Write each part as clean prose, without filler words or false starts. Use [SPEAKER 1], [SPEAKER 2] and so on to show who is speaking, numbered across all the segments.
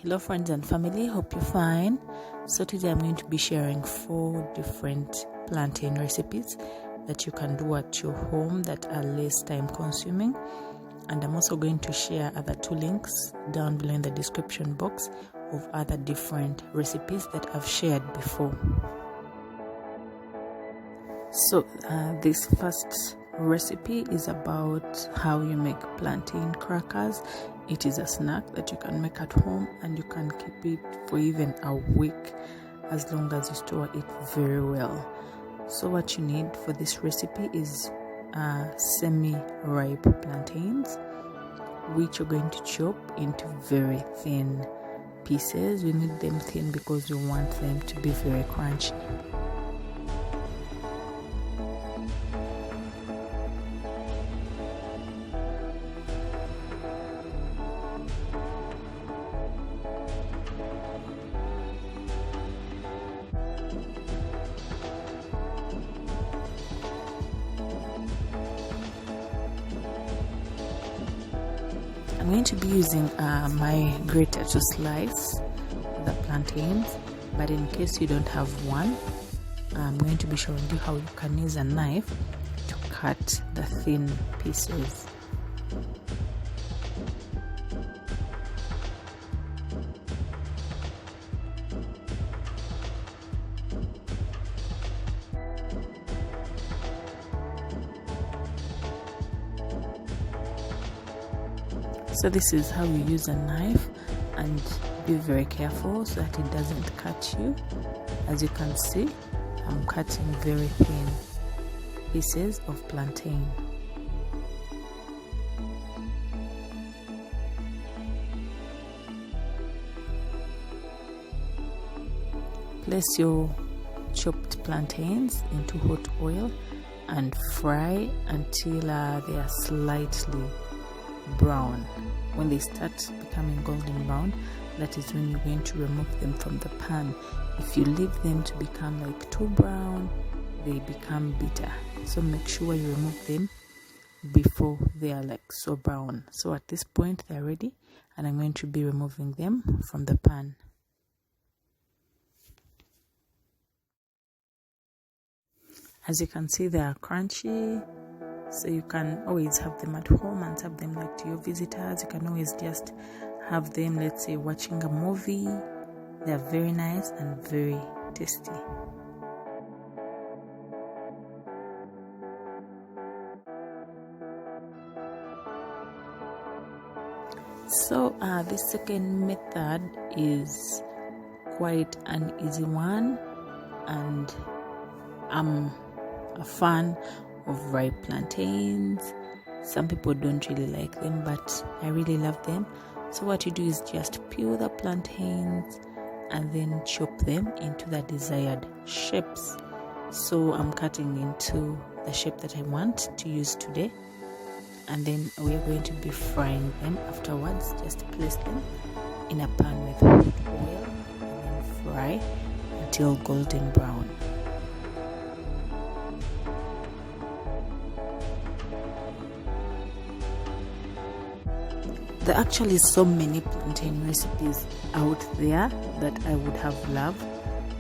[SPEAKER 1] Hello friends and family, hope you're fine. So today I'm going to be sharing 4 different plantain recipes that you can do at your home that are less time consuming, and I'm also going to share other 2 links down below in the description box of other different recipes that I've shared before. So this first recipe is about how you make plantain crackers. It is a snack that you can make at home and you can keep it for even a week as long as you store it very well. So what you need for this recipe is semi-ripe plantains, which you're going to chop into very thin pieces. You need them thin because you want them to be very crunchy. I'm going to be using my grater to slice the plantains, but in case you don't have one, I'm going to be showing you how you can use a knife to cut the thin pieces. So this is how you use a knife, and be very careful so that it doesn't cut you. As you can see, I'm cutting very thin pieces of plantain. Place your chopped plantains into hot oil and fry until they are slightly brown. When they start becoming golden brown, that is when you're going to remove them from the pan. If you leave them to become like too brown, they become bitter. So make sure you remove them before they are like so brown. So at this point they're ready, and I'm going to be removing them from the pan. As you can see, they are crunchy. So you can always have them at home and serve them like to your visitors. You can always just have them, let's say, watching a movie. They're very nice and very tasty. So the second method is quite an easy one, and I'm a fan of ripe plantains. Some people don't really like them, but I really love them. So what you do is just peel the plantains and then chop them into the desired shapes. So I'm cutting into the shape that I want to use today, and then we are going to be frying them afterwards. Just place them in a pan with hot oil and then fry until golden brown. There are actually so many plantain recipes out there that I would have loved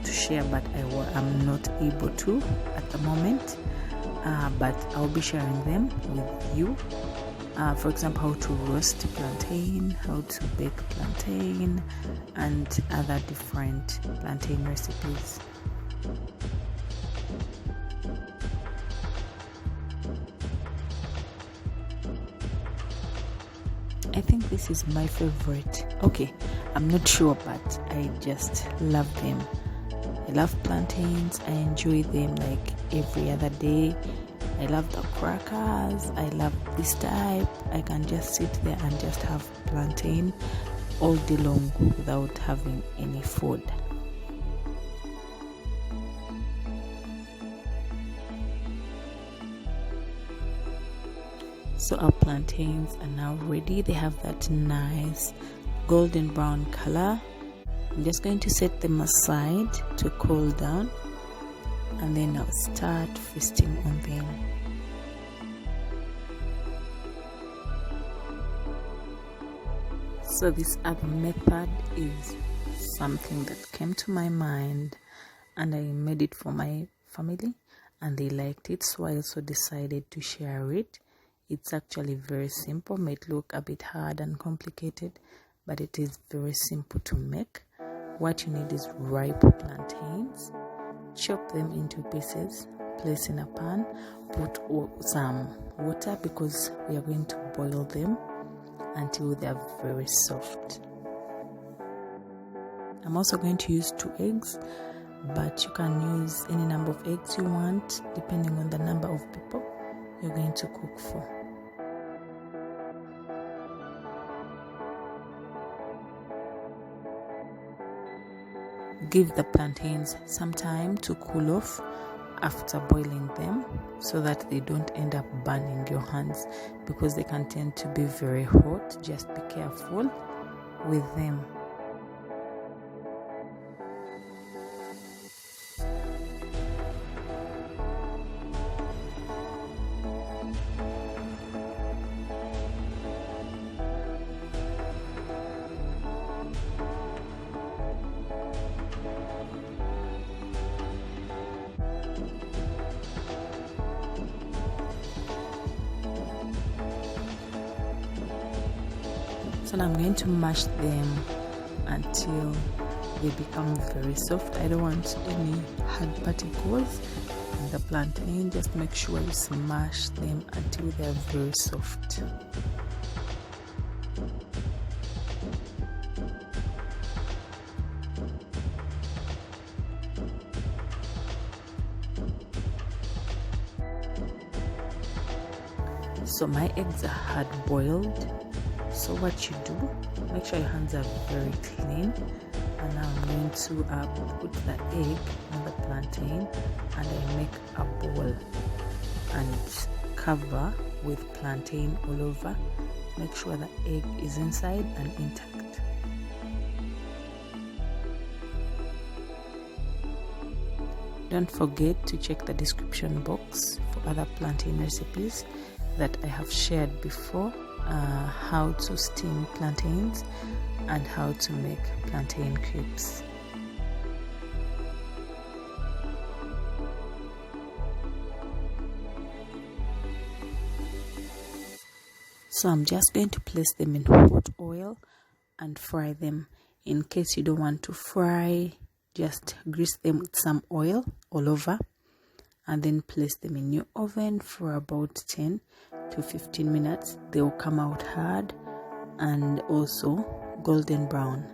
[SPEAKER 1] to share, but I'm not able to at the moment. But I'll be sharing them with you. For example, how to roast plantain, how to bake plantain, and other different plantain recipes. I think this is my favorite. Okay, I'm not sure, but I just love them. I love plantains. I enjoy them like every other day. I love the crackers. I love this type. I can just sit there and just have plantain all day long without having any food. So our plantains are now ready. They have that nice golden brown color. I'm just going to set them aside to cool down, and then I'll start feasting on them. So this other method is something that came to my mind, and I made it for my family and they liked it, so I also decided to share it. It's actually very simple, might look a bit hard and complicated, but it is very simple to make. What you need is ripe plantains. Chop them into pieces, place in a pan, put some water because we are going to boil them until they are very soft. I'm also going to use 2 eggs, but you can use any number of eggs you want depending on the number of people you're going to cook for. Give the plantains some time to cool off after boiling them so that they don't end up burning your hands, because they can tend to be very hot. Just be careful with them. So now I'm going to mash them until they become very soft. I don't want any hard particles in the plantain. Just make sure you smash them until they're very soft. So my eggs are hard boiled. So what you do, make sure your hands are very clean. And now I'm going to put the egg on the plantain, and I make a bowl and cover with plantain all over. Make sure the egg is inside and intact. Don't forget to check the description box for other plantain recipes that I have shared before. How to steam plantains and how to make plantain crepes. So I'm just going to place them in hot oil and fry them. In case you don't want to fry, just grease them with some oil all over and then place them in your oven for about 10 to 15 minutes. They will come out hard and also golden brown.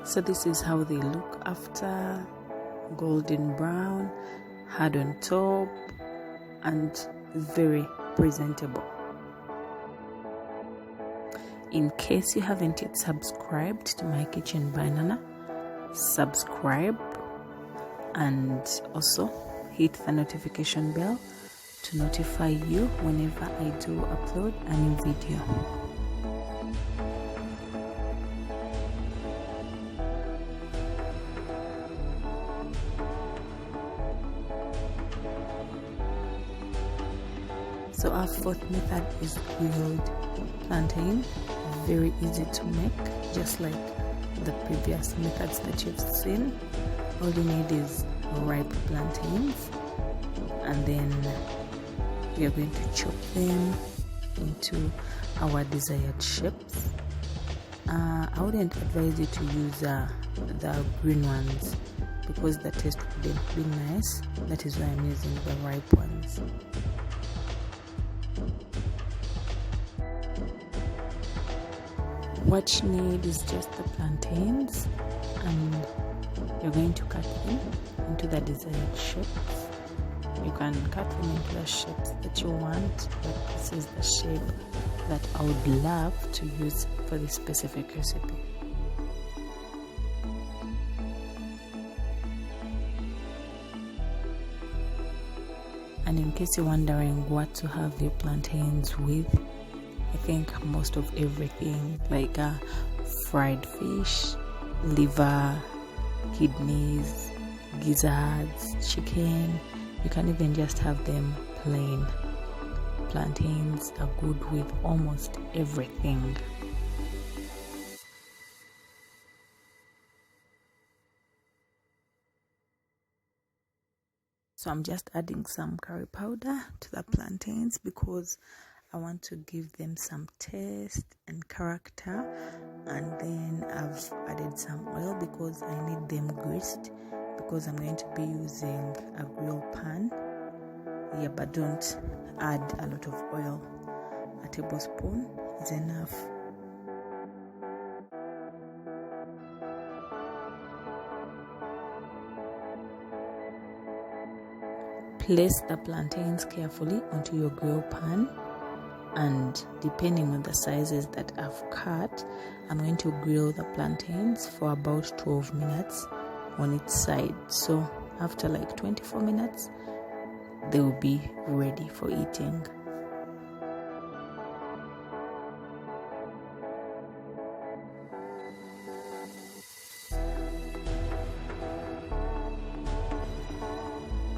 [SPEAKER 1] So this is how they look after. Golden brown, hard on top, and very presentable. In case you haven't yet subscribed to my kitchen by Nana, subscribe and also hit the notification bell to notify you whenever I do upload a new video. So our fourth method is grilled plantain. Very easy to make, just like the previous methods that you've seen. All you need is ripe plantains, and then we are going to chop them into our desired shapes. I wouldn't advise you to use the green ones because the taste wouldn't be nice. That is why I'm using the ripe ones. What you need is just the plantains, and you're going to cut them into the desired shapes. You can cut them into the shapes that you want, but this is the shape that I would love to use for this specific recipe. And in case you're wondering what to have your plantains with, I think most of everything, like fried fish, liver, kidneys, gizzards, chicken. You can even just have them plain. Plantains are good with almost everything. So I'm just adding some curry powder to the plantains because I want to give them some taste and character. And then I've added some oil because I need them greased, because I'm going to be using a grill pan. Yeah, but don't add a lot of oil. A tablespoon is enough. Place the plantains carefully onto your grill pan, and depending on the sizes that I've cut, I'm going to grill the plantains for about 12 minutes on each side. So after like 24 minutes, they will be ready for eating.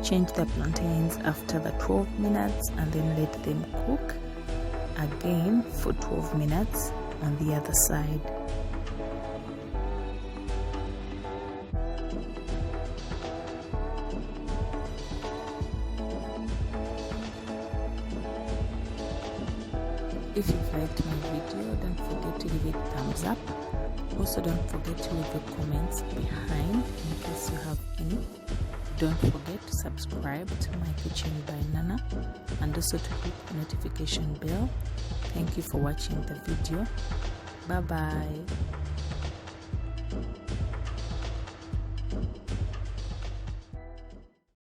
[SPEAKER 1] Change the plantains after the 12 minutes and then let them cook again for 12 minutes on the other side. If you've liked my video, don't forget to give it a thumbs up. Also, don't forget to leave the comments behind in case you have any. Don't forget to subscribe to my kitchen by Nana, and also to hit the notification bell. Thank you for watching the video. Bye bye.